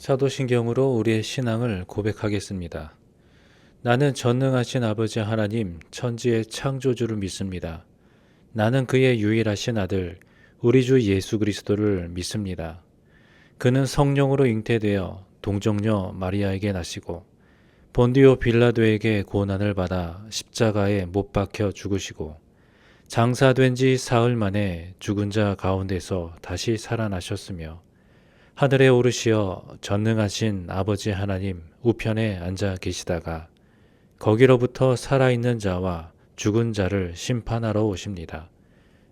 사도신경으로 우리의 신앙을 고백하겠습니다. 나는 전능하신 아버지 하나님, 천지의 창조주를 믿습니다. 나는 그의 유일하신 아들, 우리 주 예수 그리스도를 믿습니다. 그는 성령으로 잉태되어 동정녀 마리아에게 나시고 본디오 빌라도에게 고난을 받아 십자가에 못 박혀 죽으시고 장사된 지 사흘 만에 죽은 자 가운데서 다시 살아나셨으며 하늘에 오르시어 전능하신 아버지 하나님 우편에 앉아 계시다가 거기로부터 살아있는 자와 죽은 자를 심판하러 오십니다.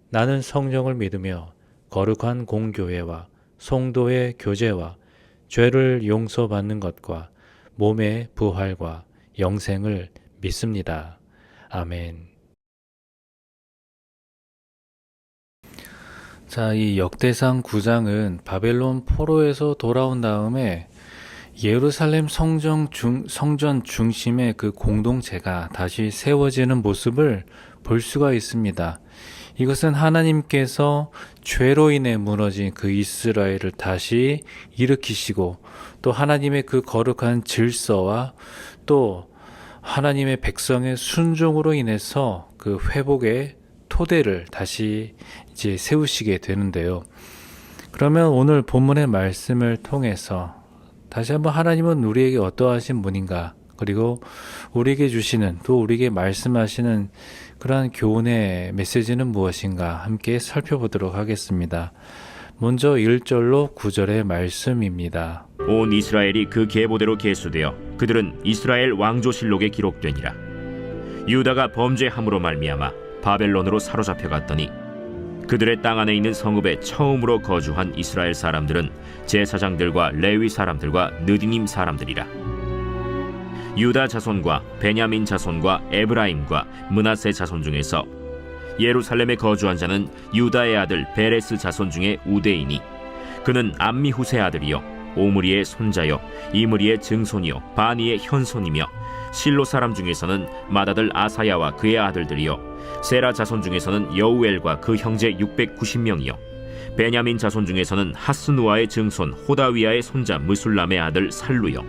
나는 성령을 믿으며 거룩한 공교회와 성도의 교제와 죄를 용서받는 것과 몸의 부활과 영생을 믿습니다. 아멘. 자, 이 역대상 9장은 바벨론 포로에서 돌아온 다음에 예루살렘 성전 중심의 그 공동체가 다시 세워지는 모습을 볼 수가 있습니다. 이것은 하나님께서 죄로 인해 무너진 그 이스라엘을 다시 일으키시고 또 하나님의 그 거룩한 질서와 또 하나님의 백성의 순종으로 인해서 그 회복의 토대를 다시 이제 세우시게 되는데요. 그러면 오늘 본문의 말씀을 통해서 다시 한번 하나님은 우리에게 어떠하신 분인가, 그리고 우리에게 주시는 또 우리에게 말씀하시는 그러한 교훈의 메시지는 무엇인가 함께 살펴보도록 하겠습니다. 먼저 1절로 9절의 말씀입니다. 온 이스라엘이 그 계보대로 계수되어 그들은 이스라엘 왕조실록에 기록되니라. 유다가 범죄함으로 말미암아 바벨론으로 사로잡혀 갔더니 그들의 땅 안에 있는 성읍에 처음으로 거주한 이스라엘 사람들은 제사장들과 레위 사람들과 느디님 사람들이라. 유다 자손과 베냐민 자손과 에브라임과 므낫세 자손 중에서 예루살렘에 거주한 자는 유다의 아들 베레스 자손 중에 우대이니 그는 암미후세 아들이요 오므리의 손자요 이므리의 증손이요 바니의 현손이며 실로 사람 중에서는 맏아들 아사야와 그의 아들들이요 세라 자손 중에서는 여우엘과 그 형제 690명이요 베냐민 자손 중에서는 하스누아의 증손 호다위아의 손자 무술람의 아들 살루요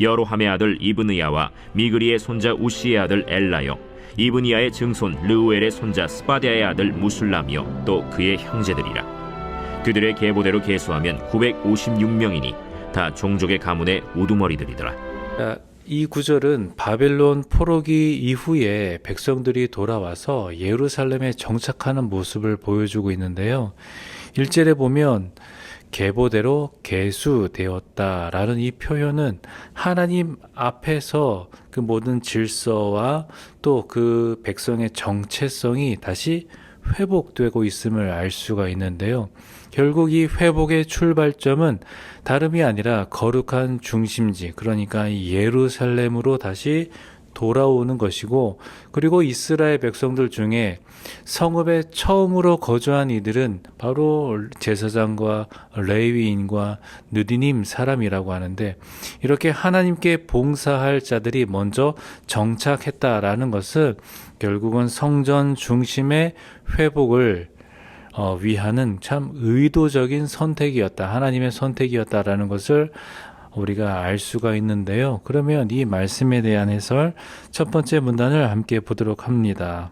여로함의 아들 이브느야와 미그리의 손자 우시의 아들 엘라요 이브니야의 증손 르우엘의 손자 스바디아의 아들 무술람이요 또 그의 형제들이라. 그들의 계보대로 계수하면 956명이니 다 종족의 가문의 우두머리들이더라. 이 구절은 바벨론 포로기 이후에 백성들이 돌아와서 예루살렘에 정착하는 모습을 보여주고 있는데요. 1절에 보면 계보대로 계수되었다라는 이 표현은 하나님 앞에서 그 모든 질서와 또 그 백성의 정체성이 다시 회복되고 있음을 알 수가 있는데요. 결국 이 회복의 출발점은 다름이 아니라 거룩한 중심지, 그러니까 예루살렘으로 다시 돌아오는 것이고, 그리고 이스라엘 백성들 중에 성읍에 처음으로 거주한 이들은 바로 제사장과 레위인과 느디님 사람이라고 하는데, 이렇게 하나님께 봉사할 자들이 먼저 정착했다라는 것은 결국은 성전 중심의 회복을 위하는 참 의도적인 선택이었다, 하나님의 선택이었다라는 것을 우리가 알 수가 있는데요. 그러면 이 말씀에 대한 해설 첫 번째 문단을 함께 보도록 합니다.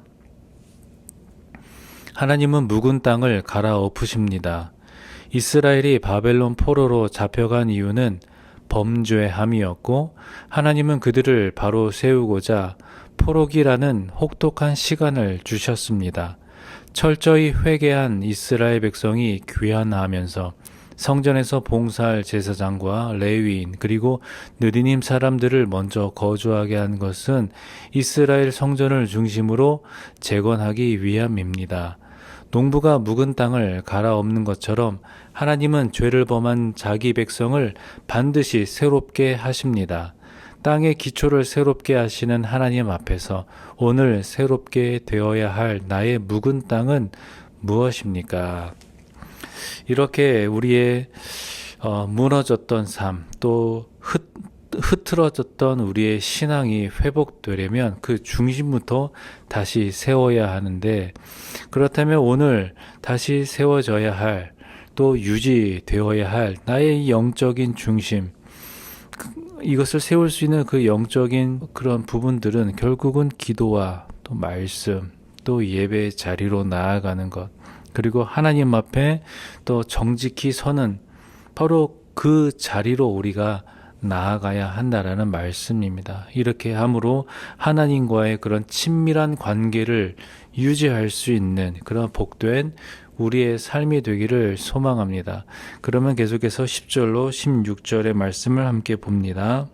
하나님은 묵은 땅을 갈아엎으십니다. 이스라엘이 바벨론 포로로 잡혀간 이유는 범죄함이었고 하나님은 그들을 바로 세우고자 포로기라는 혹독한 시간을 주셨습니다. 철저히 회개한 이스라엘 백성이 귀환하면서 성전에서 봉사할 제사장과 레위인 그리고 느디님 사람들을 먼저 거주하게 한 것은 이스라엘 성전을 중심으로 재건하기 위함입니다. 농부가 묵은 땅을 갈아엎는 것처럼 하나님은 죄를 범한 자기 백성을 반드시 새롭게 하십니다. 땅의 기초를 새롭게 하시는 하나님 앞에서 오늘 새롭게 되어야 할 나의 묵은 땅은 무엇입니까? 이렇게 우리의 무너졌던 삶, 또 흐트러졌던 우리의 신앙이 회복되려면 그 중심부터 다시 세워야 하는데, 그렇다면 오늘 다시 세워져야 할, 또 유지되어야 할 나의 영적인 중심, 이것을 세울 수 있는 그 영적인 그런 부분들은 결국은 기도와 또 말씀, 또 예배 자리로 나아가는 것, 그리고 하나님 앞에 또 정직히 서는 바로 그 자리로 우리가 나아가야 한다라는 말씀입니다. 이렇게 함으로 하나님과의 그런 친밀한 관계를 유지할 수 있는 그런 복된 우리의 삶이 되기를 소망합니다. 그러면 계속해서 10절로 16절의 말씀을 함께 봅니다.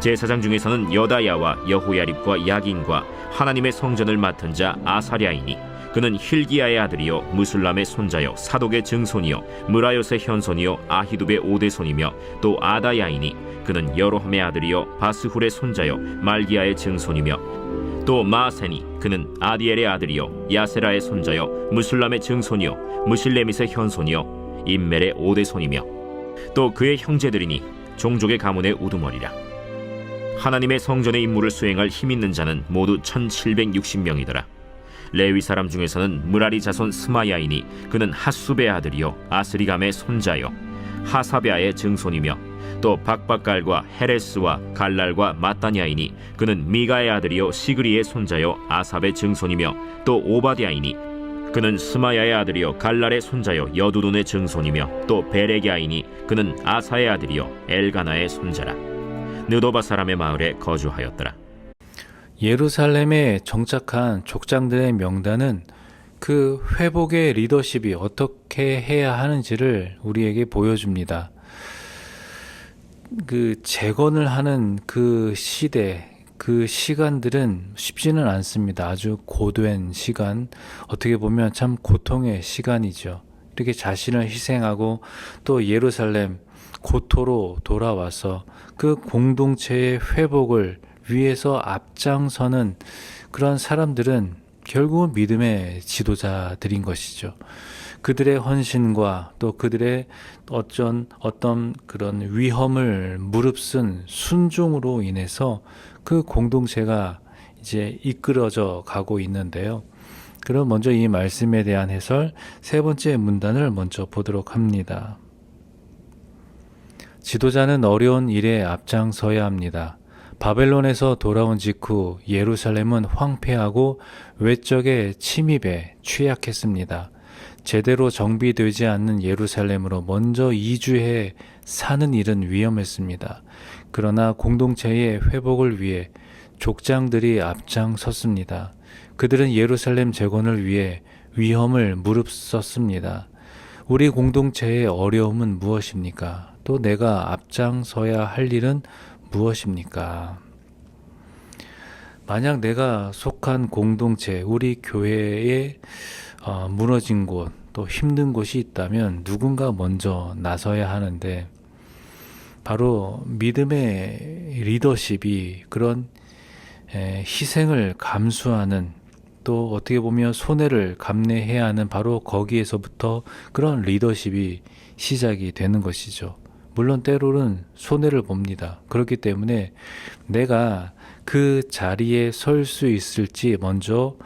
제사장 중에서는 여다야와 여호야립과 야긴과 하나님의 성전을 맡은 자 아사랴이니 그는 힐기야의 아들이요 무술람의 손자요 사독의 증손이요 무라요의 현손이요 아히두베의 오대손이며 또 아다야이니 그는 여로함의 아들이요 바스훌의 손자요 말기야의 증손이며 또 마세니 그는 아디엘의 아들이요 야세라의 손자요 무술람의 증손이요 무실레밋의 현손이요 임멜의 오대손이며 또 그의 형제들이니 종족의 가문의 우두머리라. 하나님의 성전의 임무를 수행할 힘 있는 자는 모두 1760명이더라. 레위 사람 중에서는 무라리 자손 스마야이니 그는 핫수베의 아들이요 아스리감의 손자요 하사베아의 증손이며 또 박박갈과 헤레스와 갈랄과 마따냐이니 그는 미가의 아들이요 시그리의 손자요 아삽의 증손이며 또 오바디아이니 그는 스마야의 아들이요 갈랄의 손자요 여두둔의 증손이며 또 베레기아이니 그는 아사의 아들이요 엘가나의 손자라. 느도바 사람의 마을에 거주하였더라. 예루살렘에 정착한 족장들의 명단은 그 회복의 리더십이 어떻게 해야 하는지를 우리에게 보여줍니다. 그 재건을 하는 그 시대, 그 시간들은 쉽지는 않습니다. 아주 고된 시간, 어떻게 보면 참 고통의 시간이죠. 이렇게 자신을 희생하고 또 예루살렘 고토로 돌아와서 그 공동체의 회복을 위해서 앞장서는 그런 사람들은 결국은 믿음의 지도자들인 것이죠. 그들의 헌신과 또 그들의 어떤 그런 위험을 무릅쓴 순종으로 인해서 그 공동체가 이제 이끌어져 가고 있는데요. 그럼 먼저 이 말씀에 대한 해설 세 번째 문단을 먼저 보도록 합니다. 지도자는 어려운 일에 앞장서야 합니다. 바벨론에서 돌아온 직후 예루살렘은 황폐하고 외적의 침입에 취약했습니다. 제대로 정비되지 않는 예루살렘으로 먼저 이주해 사는 일은 위험했습니다. 그러나 공동체의 회복을 위해 족장들이 앞장섰습니다. 그들은 예루살렘 재건을 위해 위험을 무릅썼습니다. 우리 공동체의 어려움은 무엇입니까? 또 내가 앞장서야 할 일은 무엇입니까? 만약 내가 속한 공동체, 우리 교회에 무너진 곳, 또 힘든 곳이 있다면 누군가 먼저 나서야 하는데 바로 믿음의 리더십이 그런 희생을 감수하는 또 어떻게 보면 손해를 감내해야 하는 바로 거기에서부터 그런 리더십이 시작이 되는 것이죠. 물론 때로는 손해를 봅니다. 그렇기 때문에 내가 그 자리에 설 수 있을지 먼저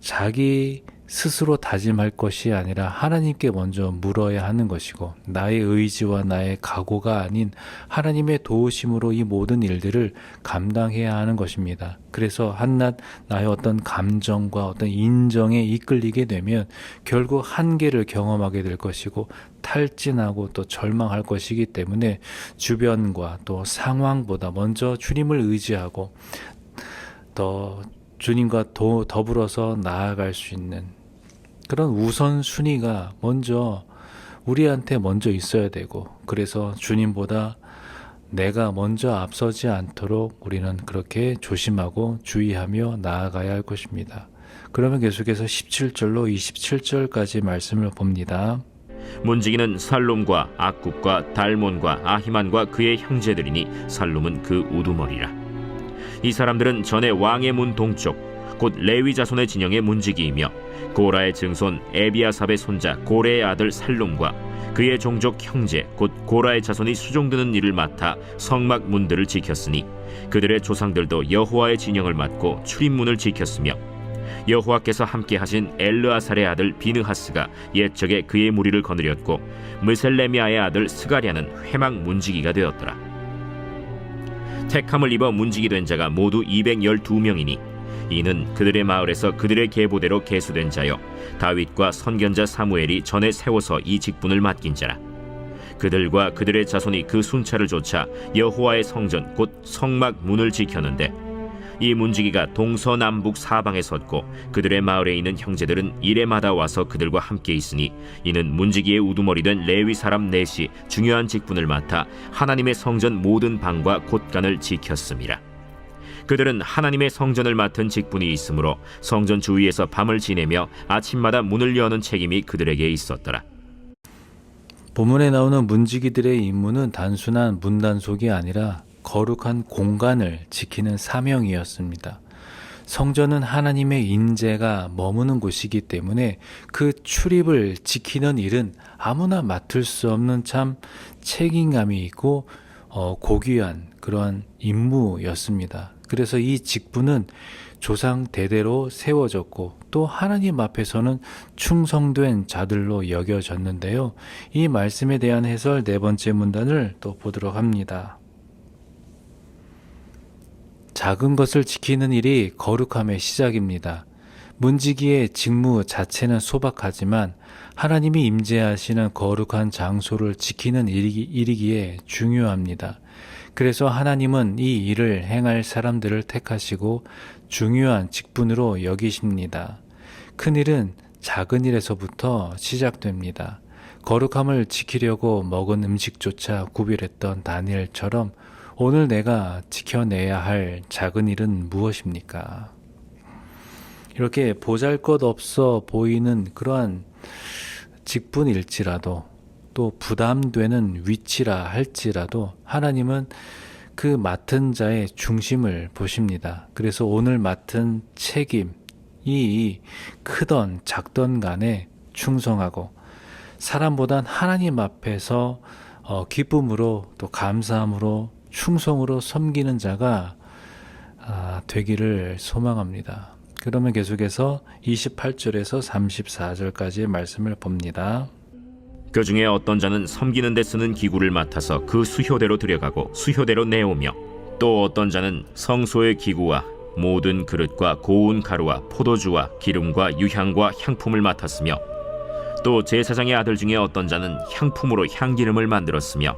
자기 스스로 다짐할 것이 아니라 하나님께 먼저 물어야 하는 것이고 나의 의지와 나의 각오가 아닌 하나님의 도우심으로 이 모든 일들을 감당해야 하는 것입니다. 그래서 한낱 나의 어떤 감정과 어떤 인정에 이끌리게 되면 결국 한계를 경험하게 될 것이고 탈진하고 또 절망할 것이기 때문에 주변과 또 상황보다 먼저 주님을 의지하고 또 주님과 더불어서 나아갈 수 있는 그런 우선순위가 먼저 우리한테 먼저 있어야 되고 그래서 주님보다 내가 먼저 앞서지 않도록 우리는 그렇게 조심하고 주의하며 나아가야 할 것입니다. 그러면 계속해서 17절로 27절까지 말씀을 봅니다. 문지기는 살룸과 악굽과 달몬과 아히만과 그의 형제들이니 살룸은 그 우두머리라. 이 사람들은 전에 왕의 문 동쪽 곧 레위 자손의 진영의 문지기이며 고라의 증손 에비아삽의 손자 고레의 아들 살룸과 그의 종족 형제 곧 고라의 자손이 수종드는 일을 맡아 성막 문들을 지켰으니 그들의 조상들도 여호와의 진영을 맡고 출입문을 지켰으며 여호와께서 함께 하신 엘르아살의 아들 비느하스가 옛적에 그의 무리를 거느렸고 무셀레미아의 아들 스가랴는 회막 문지기가 되었더라. 택함을 입어 문지기 된 자가 모두 212명이니 이는 그들의 마을에서 그들의 계보대로 계수된 자요 다윗과 선견자 사무엘이 전에 세워서 이 직분을 맡긴 자라. 그들과 그들의 자손이 그 순찰을 좇아 여호와의 성전 곧 성막 문을 지켰는데 이 문지기가 동서남북 사방에 섰고 그들의 마을에 있는 형제들은 이레마다 와서 그들과 함께 있으니 이는 문지기의 우두머리 된 레위 사람 넷이 중요한 직분을 맡아 하나님의 성전 모든 방과 곳간을 지켰음이라. 그들은 하나님의 성전을 맡은 직분이 있으므로 성전 주위에서 밤을 지내며 아침마다 문을 여는 책임이 그들에게 있었더라. 본문에 나오는 문지기들의 임무는 단순한 문단속이 아니라 거룩한 공간을 지키는 사명이었습니다. 성전은 하나님의 인재가 머무는 곳이기 때문에 그 출입을 지키는 일은 아무나 맡을 수 없는 참 책임감이 있고 고귀한 그러한 임무였습니다. 그래서 이 직분은 조상 대대로 세워졌고 또 하나님 앞에서는 충성된 자들로 여겨졌는데요. 이 말씀에 대한 해설 네 번째 문단을 또 보도록 합니다. 작은 것을 지키는 일이 거룩함의 시작입니다. 문지기의 직무 자체는 소박하지만 하나님이 임재하시는 거룩한 장소를 지키는 일이기에 중요합니다. 그래서 하나님은 이 일을 행할 사람들을 택하시고 중요한 직분으로 여기십니다. 큰 일은 작은 일에서부터 시작됩니다. 거룩함을 지키려고 먹은 음식조차 구별했던 다니엘처럼 오늘 내가 지켜내야 할 작은 일은 무엇입니까? 이렇게 보잘것없어 보이는 그러한 직분일지라도 또 부담되는 위치라 할지라도 하나님은 그 맡은 자의 중심을 보십니다. 그래서 오늘 맡은 책임이 크던 작던 간에 충성하고 사람보단 하나님 앞에서 기쁨으로 또 감사함으로 충성으로 섬기는 자가 되기를 소망합니다. 그러면 계속해서 28절에서 34절까지의 말씀을 봅니다. 그 중에 어떤 자는 섬기는 데 쓰는 기구를 맡아서 그 수효대로 들여가고 수효대로 내오며 또 어떤 자는 성소의 기구와 모든 그릇과 고운 가루와 포도주와 기름과 유향과 향품을 맡았으며 또 제사장의 아들 중에 어떤 자는 향품으로 향기름을 만들었으며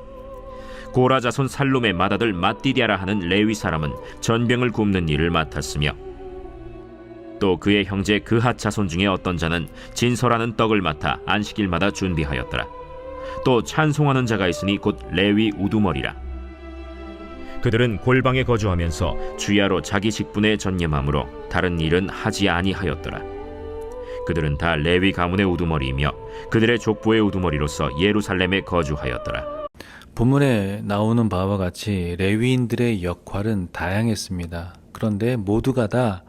고라 자손 살룸의 맏아들 맏디디아라 하는 레위 사람은 전병을 굽는 일을 맡았으며 또 그의 형제 그핫 자손 중에 어떤 자는 진설하는 떡을 맡아 안식일마다 준비하였더라. 또 찬송하는 자가 있으니 곧 레위 우두머리라. 그들은 골방에 거주하면서 주야로 자기 직분에 전념하므로 다른 일은 하지 아니하였더라. 그들은 다 레위 가문의 우두머리이며 그들의 족보의 우두머리로서 예루살렘에 거주하였더라. 본문에 나오는 바와 같이 레위인들의 역할은 다양했습니다. 그런데 모두가 다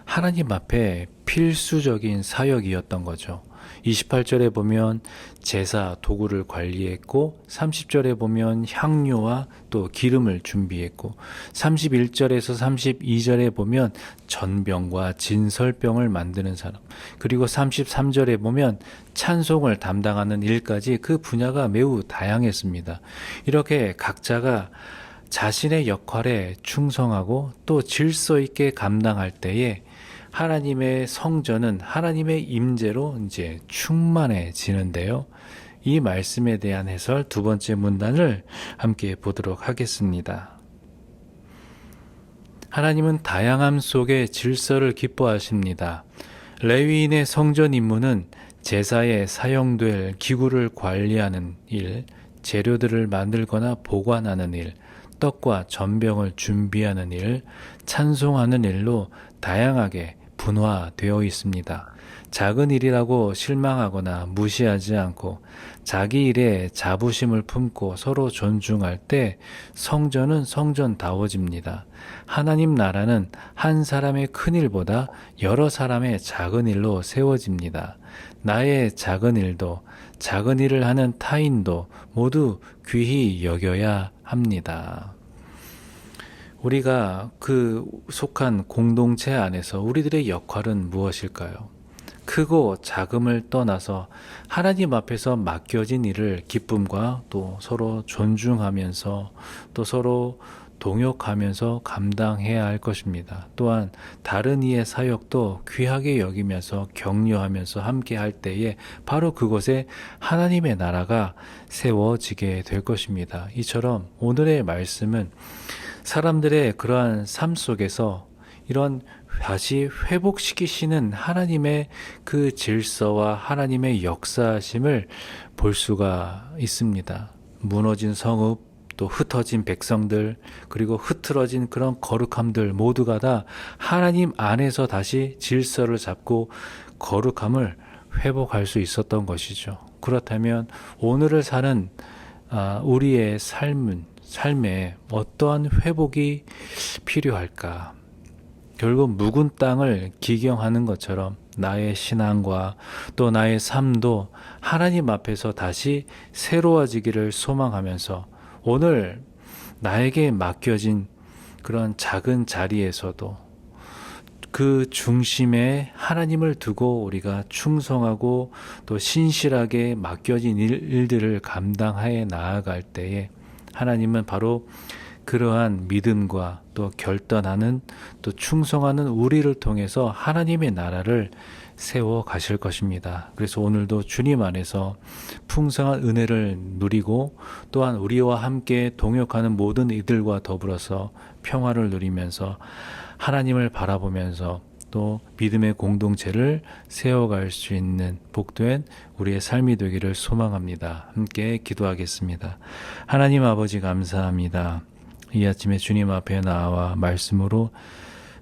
하나님 앞에 필수적인 사역이었던 거죠. 28절에 보면 제사 도구를 관리했고 30절에 보면 향료와 또 기름을 준비했고 31절에서 32절에 보면 전병과 진설병을 만드는 사람, 그리고 33절에 보면 찬송을 담당하는 일까지 그 분야가 매우 다양했습니다. 이렇게 각자가 자신의 역할에 충성하고 또 질서 있게 감당할 때에 하나님의 성전은 하나님의 임재로 이제 충만해지는데요. 이 말씀에 대한 해설 두 번째 문단을 함께 보도록 하겠습니다. 하나님은 다양함 속에 질서를 기뻐하십니다. 레위인의 성전 임무는 제사에 사용될 기구를 관리하는 일, 재료들을 만들거나 보관하는 일, 떡과 전병을 준비하는 일, 찬송하는 일로 다양하게 분화되어 있습니다. 작은 일이라고 실망하거나 무시하지 않고 자기 일에 자부심을 품고 서로 존중할 때 성전은 성전다워집니다. 하나님 나라는 한 사람의 큰 일보다 여러 사람의 작은 일로 세워집니다. 나의 작은 일도 작은 일을 하는 타인도 모두 귀히 여겨야 합니다. 우리가 그 속한 공동체 안에서 우리들의 역할은 무엇일까요? 크고 작음을 떠나서 하나님 앞에서 맡겨진 일을 기쁨과 또 서로 존중하면서 또 서로 동역하면서 감당해야 할 것입니다. 또한 다른 이의 사역도 귀하게 여기면서 격려하면서 함께 할 때에 바로 그곳에 하나님의 나라가 세워지게 될 것입니다. 이처럼 오늘의 말씀은 사람들의 그러한 삶 속에서 이런 다시 회복시키시는 하나님의 그 질서와 하나님의 역사심을 볼 수가 있습니다. 무너진 성읍, 또 흩어진 백성들, 그리고 흐트러진 그런 거룩함들 모두가 다 하나님 안에서 다시 질서를 잡고 거룩함을 회복할 수 있었던 것이죠. 그렇다면 오늘을 사는 우리의 삶에 어떠한 회복이 필요할까? 결국 묵은 땅을 기경하는 것처럼 나의 신앙과 또 나의 삶도 하나님 앞에서 다시 새로워지기를 소망하면서 오늘 나에게 맡겨진 그런 작은 자리에서도 그 중심에 하나님을 두고 우리가 충성하고 또 신실하게 맡겨진 일들을 감당하여 나아갈 때에 하나님은 바로 그러한 믿음과 또 결단하는 또 충성하는 우리를 통해서 하나님의 나라를 세워 가실 것입니다. 그래서 오늘도 주님 안에서 풍성한 은혜를 누리고 또한 우리와 함께 동역하는 모든 이들과 더불어서 평화를 누리면서 하나님을 바라보면서 또 믿음의 공동체를 세워갈 수 있는 복된 우리의 삶이 되기를 소망합니다. 함께 기도하겠습니다. 하나님 아버지 감사합니다. 이 아침에 주님 앞에 나와 말씀으로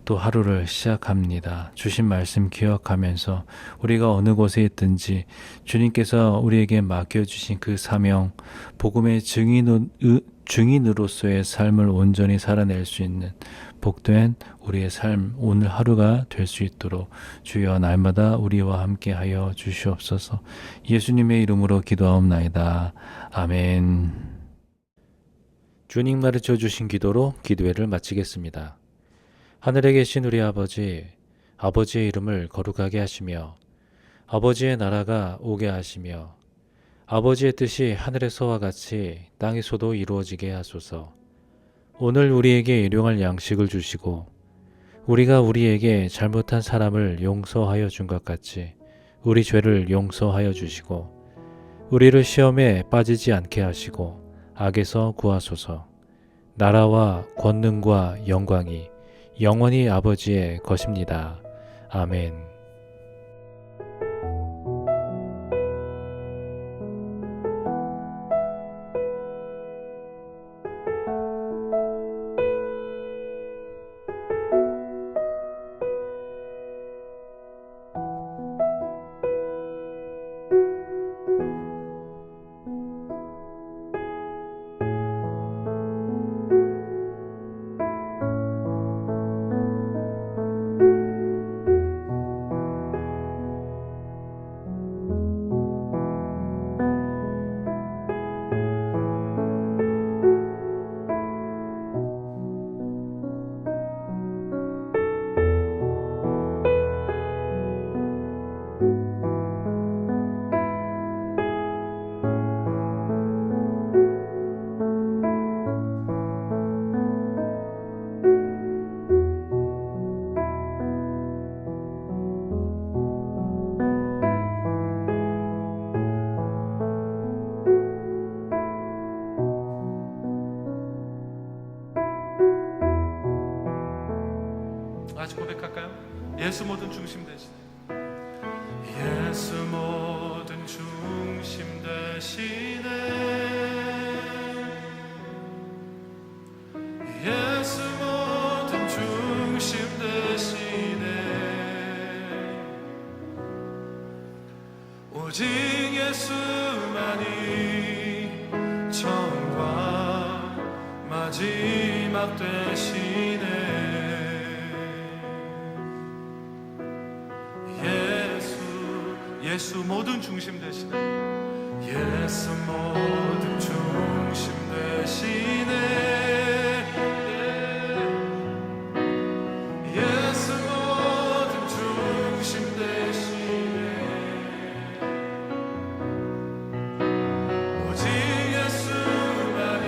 또 하루를 시작합니다. 주신 말씀 기억하면서 우리가 어느 곳에 있든지 주님께서 우리에게 맡겨주신 그 사명, 복음의 증인으로서의 삶을 온전히 살아낼 수 있는 복된 우리의 삶, 오늘 하루가 될 수 있도록 주여 날마다 우리와 함께 하여 주시옵소서. 예수님의 이름으로 기도하옵나이다. 아멘. 주님 가르쳐 주신 기도로 기도회를 마치겠습니다. 하늘에 계신 우리 아버지, 아버지의 이름을 거룩하게 하시며 아버지의 나라가 오게 하시며 아버지의 뜻이 하늘에서와 같이 땅에서도 이루어지게 하소서. 오늘 우리에게 일용할 양식을 주시고 우리가 우리에게 잘못한 사람을 용서하여 준 것 같이 우리 죄를 용서하여 주시고 우리를 시험에 빠지지 않게 하시고 악에서 구하소서. 나라와 권능과 영광이 영원히 아버지의 것입니다. 아멘. 같이 고백할까요? 예수 모든 중심 대신에 예수 모든 중심 대신에 예수 모든 중심 대신에 오직 예수만이 처음과 마지막 되시네. 예수 모든 중심 대신에 예수 모든 중심 대신에 예수 모든 중심 대신에 오직 예수만이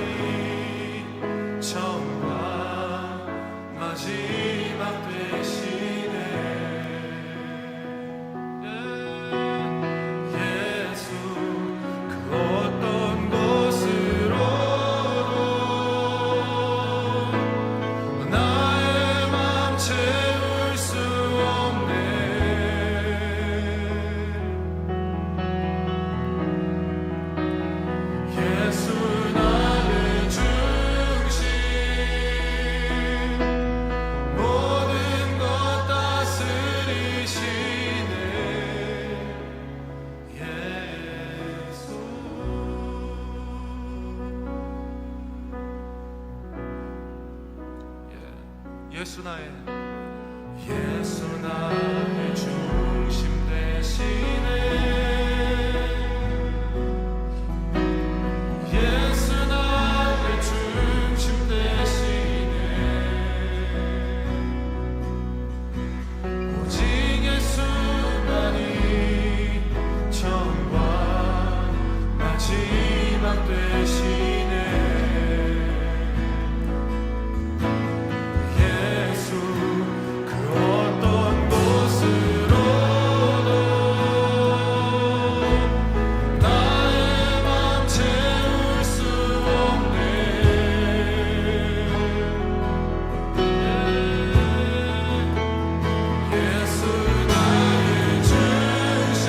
처음과 마지막 되시네. 예수 그 어떤 것으로도 나의 맘 채울 수 없네. 예수 나의 중심, 모든 것 다스리시네. 예수. 예수 나의 중심 되시네. 예수 나의 중심 되시네. 오직 예수만이 처음과 마지막 되시네. 예수 그 어떤 곳으로도 나의 맘 채울 수 없네. 예수 나의 중심,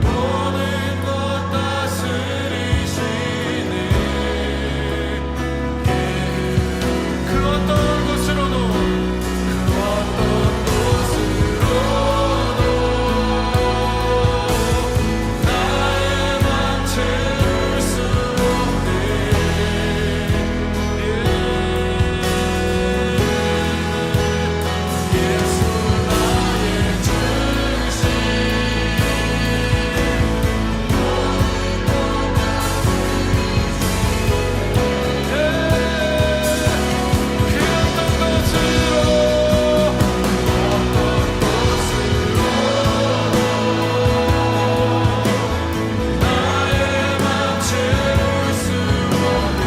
모든 것 다스리시네. 그 어떤 곳으로도 나의 맘 채울 수 없네. 예수 나의 중심, 그 어떤 곳으로 나의 맘 채울 수 없네.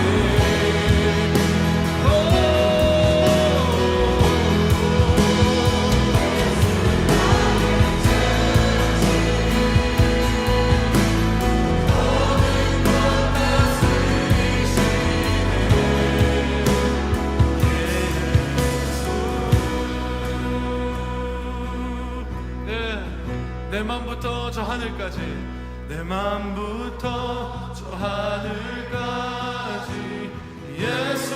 내 맘부터 저 하늘까지, 내 맘부터 저 하늘까지 예수